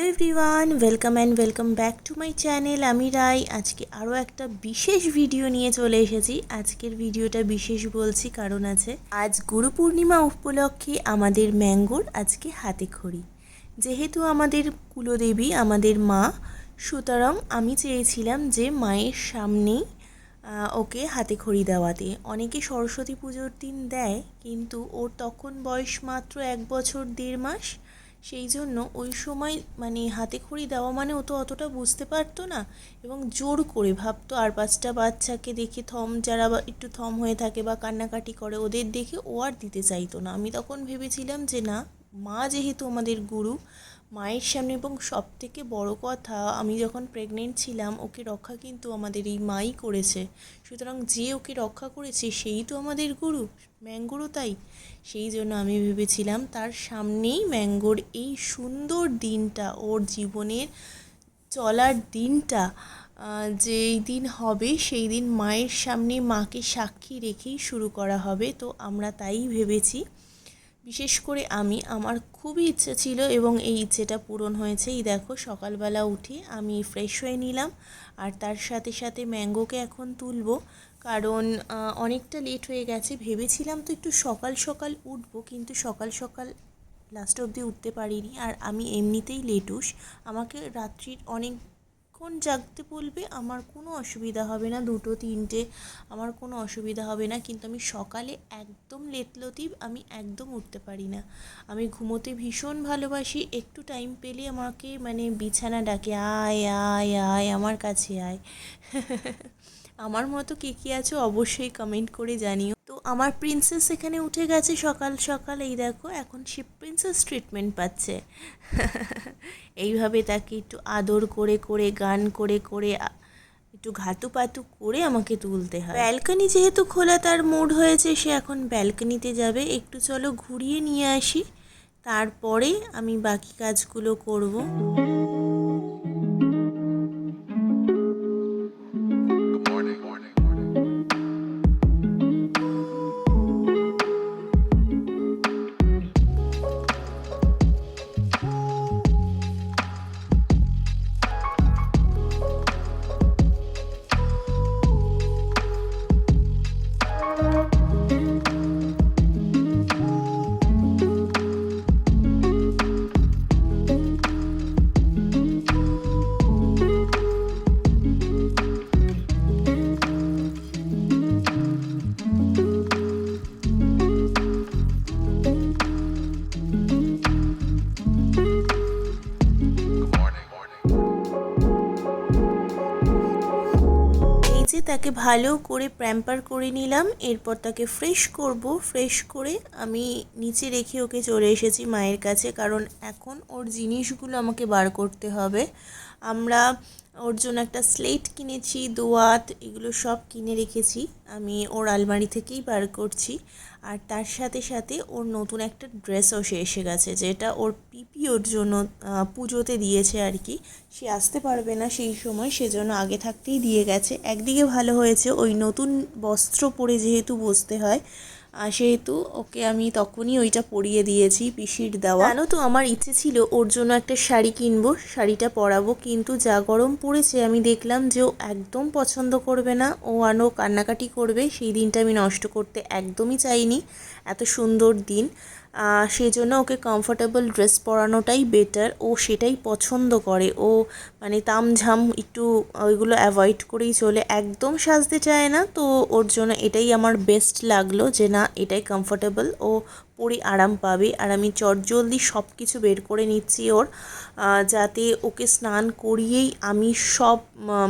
Everyone, welcome back to my channel. আমি রাই। আজকে আরও একটা বিশেষ ভিডিও নিয়ে চলে এসেছি। আজকের ভিডিওটা বিশেষ বলছি কারণ আছে, আজ গুরু পূর্ণিমা উপলক্ষে আমাদের ম্যাঙ্গোর আজকে হাতে খড়ি। যেহেতু আমাদের কুলদেবী আমাদের মা, সুতরাং আমি চেয়েছিলাম যে মায়ের সামনেই ওকে হাতে খড়ি দেওয়াতে। অনেকে সরস্বতী পুজোর দিন দেয়, কিন্তু ওর তখন বয়স মাত্র 1 বছর 1.5 মাস। সেই জন্য ওই সময় মানে হাতে খড়ি দেওয়া মানে ও তো অতটা বুঝতে পারতো না, এবং জোর করে ভাবতো। আর 5টা বাচ্চাকে দেখে যারা একটু থম হয়ে থাকে বা কান্নাকাটি করে, ওদের দেখে ও আর দিতে চাইতো না। আমি তখন ভেবেছিলাম যে না, মা যেহেতু আমাদের গুরু, মায়ের সামনে, এবং সব থেকে বড়ো কথা, আমি যখন প্রেগনেন্ট ছিলাম ওকে রক্ষা কিন্তু আমাদের এই মাই করেছে। সুতরাং যে ওকে রক্ষা করেছে সেই তো আমাদের গুরু, ম্যাঙ্গোরও তাই। সেই জন্য আমি ভেবেছিলাম তার সামনেই ম্যাঙ্গোর এই সুন্দর দিনটা, ওর জীবনের চলার দিনটা যেই দিন হবে, সেই দিন মায়ের সামনে মাকে সাক্ষী রেখেই শুরু করা হবে। তো আমরা তাই ভেবেছি। বিশেষ করে আমার খুবই ইচ্ছে ছিল, এবং এই ইচ্ছেটা পূরণ হয়েছে। এই দেখো, সকালবেলা উঠে আমি ফ্রেশ হয়ে নিলাম, আর তার সাথে সাথে ম্যাঙ্গোকে এখন তুলবো, কারণ অনেকটা লেট হয়ে গেছে। ভেবেছিলাম তো একটু সকাল সকাল উঠবো, কিন্তু সকাল সকাল লাস্ট অবধি উঠতে পারিনি। আর আমি এমনিতেই লেটুস, আমাকে রাত্রির অনেকক্ষণ জাগতে বলবে, আমার কোনো অসুবিধা হবে না, 2টো 3টে আমার কোনো অসুবিধা হবে না। কিন্তু আমি সকালে একদম লেটলতিফ, আমি একদম উঠতে পারি না। আমি ঘুমোতে ভীষণ ভালোবাসি। একটু টাইম পেলে আমাকে মানে বিছানা ডাকে, আয় আয় আয়, আমার কাছে আয়। আমার মতো কে কে আছো অবশ্যই কমেন্ট করে জানিও। তো আমার প্রিন্সেস এখানে উঠে গেছে সকাল সকাল। এই দেখো, এখন সে প্রিন্সেস ট্রিটমেন্ট পাচ্ছে। এইভাবে তাকে একটু আদর করে করে, গান করে করে, একটু ঘাটু পাতু করে আমাকে তুলতে হয়। ব্যালকনি যেহেতু খোলা, তার মুড হয়েছে, সে এখন ব্যালকনিতে যাবে। একটু চলো ঘুরিয়ে নিয়ে আসি, তারপরে আমি বাকি কাজগুলো করব। তাকে ভালো করে প্যাম্পার করে নিলাম। এরপর তাকে ফ্রেশ করব। ফ্রেশ করে আমি নিচে রেখে ওকে চলে এসেছি মায়ের কাছে, কারণ এখন ওর জিনিসগুলো আমাকে বার করতে হবে। আমরা ওর জন্য একটা স্লেট কিনেছি, দোয়াত, এগুলো সব কিনে রেখেছি। আমি ওর আলমারি থেকেই বার করছি। আর তার সাথে সাথে ওর নতুন একটা ড্রেসও এসে গেছে, যেটা ওর পিপি ওর জন্য পুজোতে দিয়েছে আর কি। সে আসতে পারবে না সেই সময়, সেজন্য আগে থাকতেই দিয়ে গেছে। একদিকে ভালো হয়েছে, ওই নতুন বস্ত্র পরে যেহেতু বসতে হয়, সেহেতু ওকে আমি তখনই ওইটা পরিয়ে দিয়েছি, পিসির দেওয়া। জানো তো, আমার ইচ্ছে ছিল ওর জন্য একটা শাড়ি কিনবো, শাড়িটা পরাবো, কিন্তু যা গরম পড়েছে আমি দেখলাম যে ও একদম পছন্দ করবে না, ও আরও কান্নাকাটি করবে। সেই দিনটা আমি নষ্ট করতে একদমই চাইনি, এত সুন্দর দিন। সেই জন্য ওকে কমফোর্টেবল ড্রেস পরানোটাই বেটার। ও সেটাই পছন্দ করে। ও মানে তামঝাম একটু ওইগুলো অ্যাভয়েড করেই চলে, একদম সাজতে চায় না। তো ওর জন্য এটাই আমার বেস্ট লাগলো, যে না, এটাই কমফোর্টেবল, ও পরে আরাম পাবে। আর আমি চটজলদি সব কিছু বের করে নিচ্ছি ওর, যাতে ওকে স্নান করিয়েই আমি সব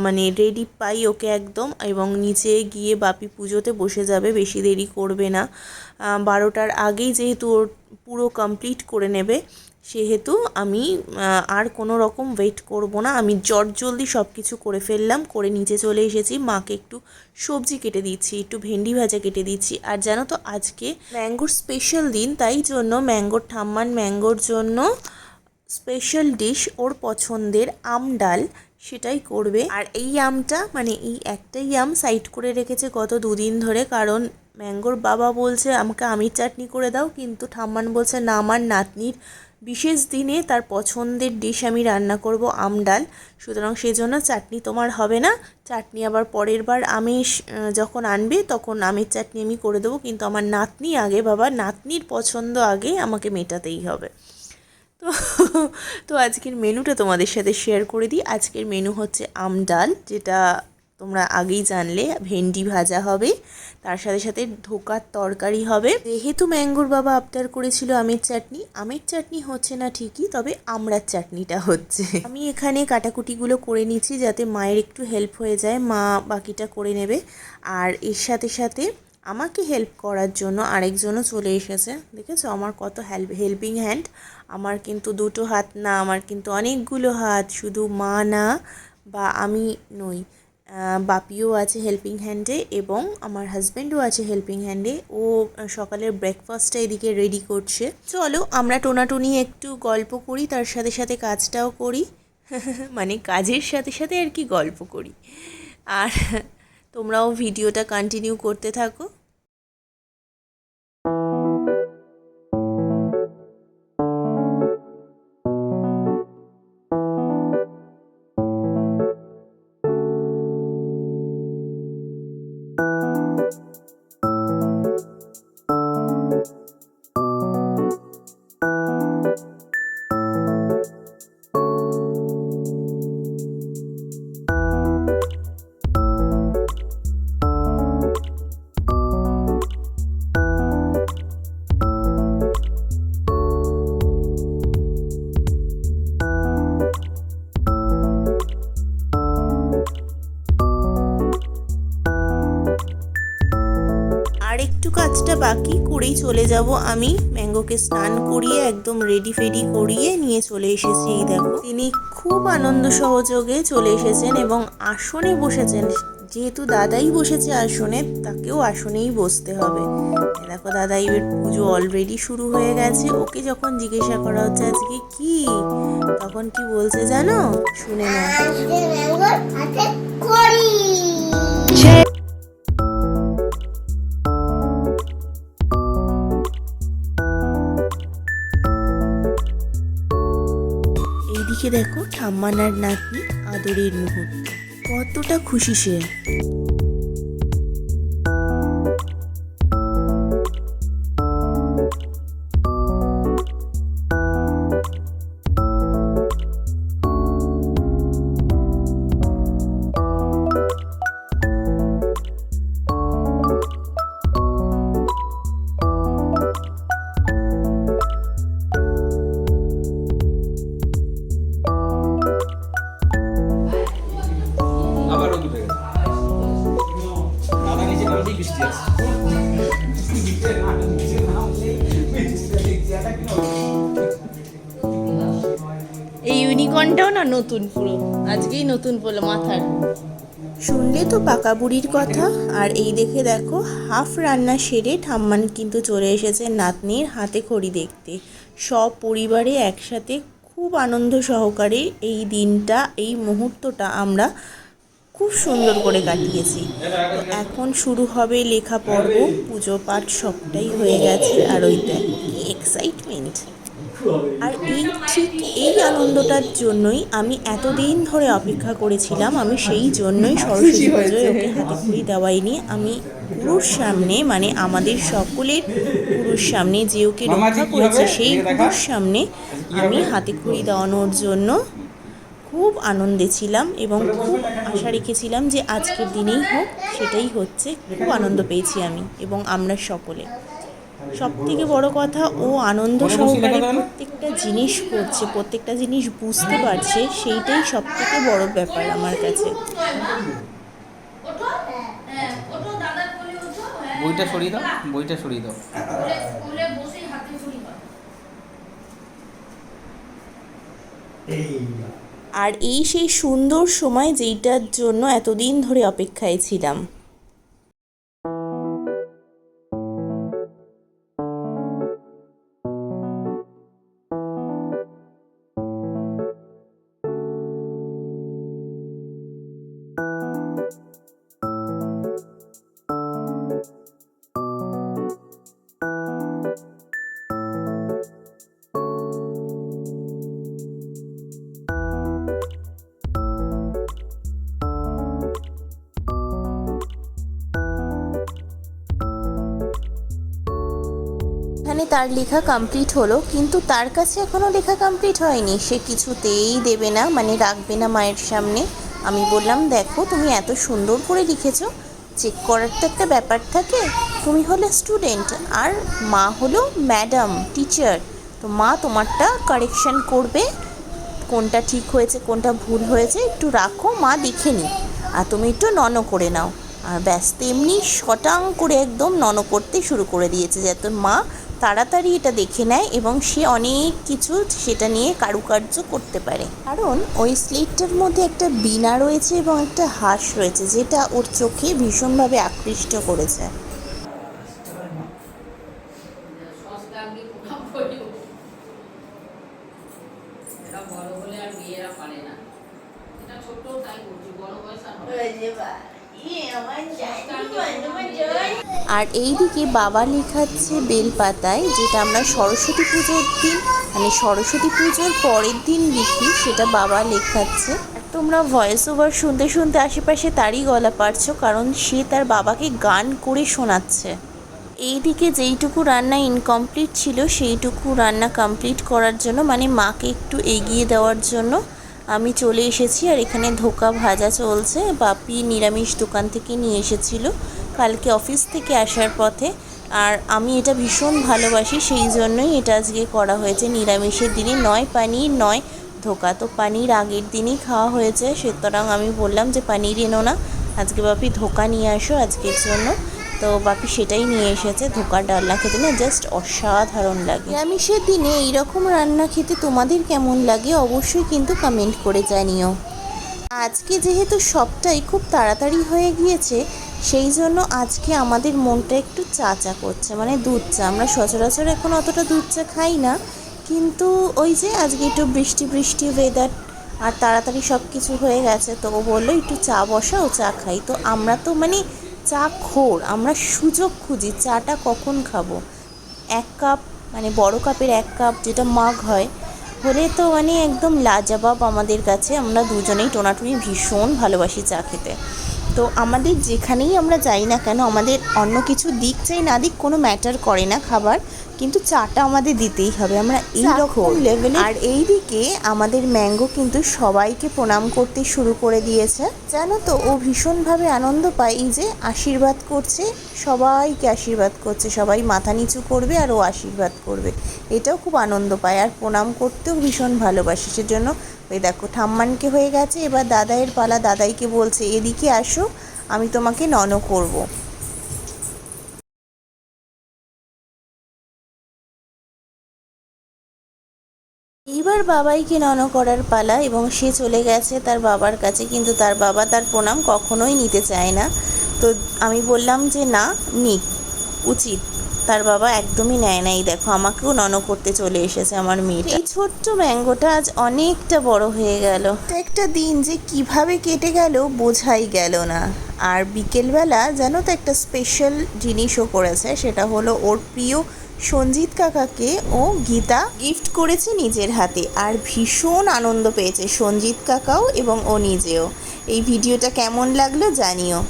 মানে রেডি পাই ওকে একদম, এবং নিচে গিয়ে বাপি পুজোতে বসে যাবে, বেশি দেরি করবে না। 12টার আগেই যেহেতু ওর পুরো কমপ্লিট করে নেবে, সেহেতু আমি আর কোনো রকম ওয়েট করব না। আমি জলদি সব কিছু করে ফেললাম, করে নিচে চলে এসেছি। মাকে একটু সবজি কেটে দিচ্ছি, একটু ভেন্ডি ভাজা কেটে দিচ্ছি। আর জানো তো, আজকে ম্যাঙ্গোর স্পেশাল দিন, তাই জন্য ম্যাঙ্গোর ঠাম্মার ম্যাঙ্গোর জন্য স্পেশাল ডিশ, ওর পছন্দের আম ডাল, সেটাই করবে। আর এই আমটা মানে এই একটাই আম সাইড করে রেখেছে গত 2 দিন ধরে, কারণ ম্যাঙ্গোর বাবা বলছে আমাকে আমের চাটনি করে দাও, কিন্তু ঠাম্মান বলছে না, আমার নাতনির বিশেষ দিনে তার পছন্দের ডিশ আমি রান্না করব আম ডাল। সুতরাং সেজন্য চাটনি তোমার হবে না, চাটনি আবার পরের বার আমিষ যখন আনবে তখন আমের চাটনি আমি করে দেবো, কিন্তু আমার নাতনি আগে, বাবা নাতনির পছন্দ আগে আমাকে মেটাতেই হবে। তো তো আজকের মেনুটা তোমাদের সাথে শেয়ার করে দিই। আজকের মেনু হচ্ছে আম ডাল, যেটা তোমরা আগেই জানলে। ভেন্ডি ভাজা হবে, তার সাথে সাথে ধোকার তরকারি হবে। যেহেতু ম্যাঙ্গোর বাবা আবদার করেছিল আমের চাটনি, আমের চাটনি হচ্ছে না ঠিকই, তবে আমড়ার চাটনিটা হচ্ছে। আমি এখানে কাটাকুটিগুলো করে নিচ্ছি যাতে মায়ের একটু হেল্প হয়ে যায়, মা বাকিটা করে নেবে। আর এর সাথে সাথে আমাকে হেল্প করার জন্য আরেকজনও চলে এসেছে। দেখেছো আমার কত হেল্পিং হ্যান্ড। আমার কিন্তু দুটো হাত না, আমার কিন্তু অনেকগুলো হাত, শুধু মা না বা আমি নই। বাপিও আছে হেল্পিং হ্যান্ডে এবং আমার হাজব্যান্ডও আছে হেল্পিং হ্যান্ডে। ও সকালের ব্রেকফাস্টটা এদিকে রেডি করছে। চলো আমরা টোনাটুনি একটু গল্প করি, তার সাথে সাথে কাজটাও করি। মানে কাজের সাথে সাথে আর কি গল্প করি। আর তোমরাও ভিডিওটা কন্টিনিউ করতে থাকো। আর একটু কাজটা বাকি করেই চলে যাব আমি। ম্যাঙ্গোকে স্নান করিয়ে একদম রেডি ফেডি করিয়ে নিয়ে চলে এসেছি। এই দেখো তিনি খুব আনন্দ সহযোগে চলে এসেছেন এবং আসনে বসেছেন। যেহেতু দাদাই বসেছে আসনে, তাকেও আসনেই বসতে হবে। দেখো দাদাই এর পুজো অলরেডি শুরু হয়ে গেছে। ওকে যখন জিজ্ঞাসা করা হচ্ছে আজকে কি, তখন কি বলছে জানো? শুনে নাও। এইদিকে দেখো ঠাম্মানার নাতনি আদরের মুহূর্ত, কতটা খুশি সে। এই ইউনিকর্নটাও না নতুন, পুরো আজকেই নতুন বলে মাথার। শুনলে তো পাকা বুড়ির কথা। আর এই দেখে দেখো হাফ রান্না সেরে ঠাম্মান কিন্তু চলে এসেছে নাতনির হাতে খড়ি দেখতে। সব পরিবারে একসাথে খুব আনন্দ সহকারে এই দিনটা, এই মুহূর্তটা আমরা খুব সুন্দর করে কাটিয়েছি। তো এখন শুরু হবে লেখা পর্ব, পুজো পাঠ সবটাই হয়ে গেছে। আর ওই দেখো কি এক্সাইটমেন্ট। আর ঠিক এই আনন্দটার জন্যই আমি এতদিন ধরে অপেক্ষা করেছিলাম। আমি সেই জন্যই সরস্বতী পুজোয় ওকে হাতে খড়ি দেওয়াই নিয়ে আমি গুরুর সামনে, মানে আমাদের সকলের গুরুর সামনে, যে ওকে রক্ষা করেছে সেই গুরুর সামনে আমি হাতে খড়ি দেওয়ানোর জন্য খুব আনন্দে ছিলাম এবং খুব আশা রেখেছিলাম যে আজকের দিনেই হোক। সেটাই হচ্ছে। খুব আনন্দ পেয়েছি আমি এবং আমরা সকলে। সব থেকে বড় কথা, ও আনন্দ সহকারে প্রত্যেকটা জিনিস করছে, প্রত্যেকটা জিনিস বুঝতে পারছে, সেইটাই সব থেকে বড় ব্যাপার আমার কাছে। বইটা সরিয়ে দাও, বইটা সরিয়ে দাও। আর এই সেই সুন্দর সময় যেইটার জন্য এতদিন ধরে অপেক্ষায় ছিলাম। এখানে তার লেখা কমপ্লিট হলো, কিন্তু তার কাছে এখনও লেখা কমপ্লিট হয়নি। সে কিছুতেই দেবে না, মানে রাখবে না মায়ের সামনে। আমি বললাম, দেখো তুমি এত সুন্দর করে লিখেছো, চেক করার তো একটা ব্যাপার থাকে। তুমি হলে স্টুডেন্ট আর মা হলো ম্যাডাম, টিচার। তো মা তোমারটা কারেকশন করবে, কোনটা ঠিক হয়েছে কোনটা ভুল হয়েছে একটু রাখো, মা দেখে নি, আর তুমি একটু ননো করে নাও। আর ব্যাস, তেমনি শটাং করে একদম ননো করতে শুরু করে দিয়েছে, যাতে মা তাড়াতাড়ি এটা দেখে নেয় এবং সে অনেক কিছু সেটা নিয়ে কারুকার্য করতে পারে। কারণ ওই স্লেটটার মধ্যে একটা বীণা রয়েছে এবং একটা হাঁস রয়েছে, যেটা ওর চোখে ভীষণভাবে আকৃষ্ট করেছে। আর এইদিকে বাবা লেখাচ্ছে বেলপাতায়, যেটা আমরা সরস্বতী পুজোর দিন, মানে সরস্বতী পুজোর পরের দিন লিখি, সেটা বাবা লেখাচ্ছে। তোমরা ভয়েস ওভার শুনতে শুনতে আশেপাশে তারই গলা পারছো, কারণ সে তার বাবাকে গান করে শোনাচ্ছে। এইদিকে যেইটুকু রান্না ইনকমপ্লিট ছিল সেইটুকু রান্না কমপ্লিট করার জন্য, মানে মাকে একটু এগিয়ে দেওয়ার জন্য আমি চলে এসেছি। আর এখানে ধোকা ভাজা চলছে, বাপি নিরামিষ দোকান থেকে নিয়ে এসেছিল কালকে অফিস থেকে আসার পথে। আর আমি এটা ভীষণ ভালোবাসি, সেই জন্যই এটা আজকে করা হয়েছে। নিরামিষের দিনে নয় পানির নয় ধোকা, তো পানির আগের দিনই খাওয়া হয়েছে, সুতরাং আমি বললাম যে পানির এনো না, আজকে বাপি ধোকা নিয়ে আসো আজকের জন্য। তো বাপি সেটাই নিয়ে এসেছে। ধোকার ডালনা খেতে না জাস্ট অসাধারণ লাগে। নিরামিষের দিনে এইরকম রান্না খেতে তোমাদের কেমন লাগে অবশ্যই কিন্তু কমেন্ট করে জানিও। আজকে যেহেতু সবটাই খুব তাড়াতাড়ি হয়ে গিয়েছে, সেই জন্য আজকে আমাদের মনটা একটু চা চা করছে, মানে দুধ চা। আমরা সচরাচর এখন অতটা দুধ চা খাই না, কিন্তু ওই যে আজকে একটু বৃষ্টি বৃষ্টি ওয়েদার আর তাড়াতাড়ি সব কিছু হয়ে গেছে, তো ও বললো একটু চা বসাও, চা খাই। তো আমরা তো মানে চা খোর, আমরা সুযোগ খুঁজি চাটা কখন খাবো। 1 কাপ, মানে বড় কাপের 1 কাপ যেটা মাগ হয়, হলে তো মানে একদম লাজবাব আমাদের কাছে। আমরা দুজনেই টোনাটুনি ভীষণ ভালোবাসি চা খেতে। তো আমাদের যেখানেই আমরা যাই না কেন, আমাদের অন্য কিছু দিক চাই না দিক কোনো ম্যাটার করে না খাবার, কিন্তু চাটা আমাদের দিতেই হবে, আমরা এই রকম লেভেলে। আর এইদিকে আমাদের ম্যাঙ্গো কিন্তু সবাইকে প্রণাম করতে শুরু করে দিয়েছে, জানো তো। ও ভীষণভাবে আনন্দ পায়, এই যে আশীর্বাদ করছে, সবাইকে আশীর্বাদ করছে, সবাই মাথা নিচু করবে আর ও আশীর্বাদ করবে, এটাও খুব আনন্দ পায়। আর প্রণাম করতেও ভীষণ ভালোবাসে, সেজন্য ওই দেখো ঠাম্মানকে হয়ে গেছে, এবার দাদাইয়ের পালা। দাদাইকে বলছে এদিকে আসো, আমি তোমাকে ননো করব। এইবার বাবাইকে ননো করার পালা, এবং সে চলে গেছে তার বাবার কাছে, কিন্তু তার বাবা তার প্রণাম কখনোই নিতে চায় না। তো আমি বললাম যে না, নিক, উচিত। তার বাবা একদমই নেয় না। এই দেখো আমাকেও ননো করতে চলে এসেছে আমার মেয়েটা। এই ছোট্ট ম্যাঙ্গোটা আজ অনেকটা বড় হয়ে গেল। একটা দিন যে কিভাবে কেটে গেল বোঝাই গেল না। আর বিকেলবেলা জানো তো একটা স্পেশাল জিনিসও করেছে, সেটা হলো ওর প্রিয় সঞ্জিত কাকাকে ও গীতা গিফট করেছে নিজের হাতে, আর ভীষণ আনন্দ পেয়েছে সঞ্জিত কাকাও এবং ও নিজেও। এই ভিডিওটা কেমন লাগলো জানিও।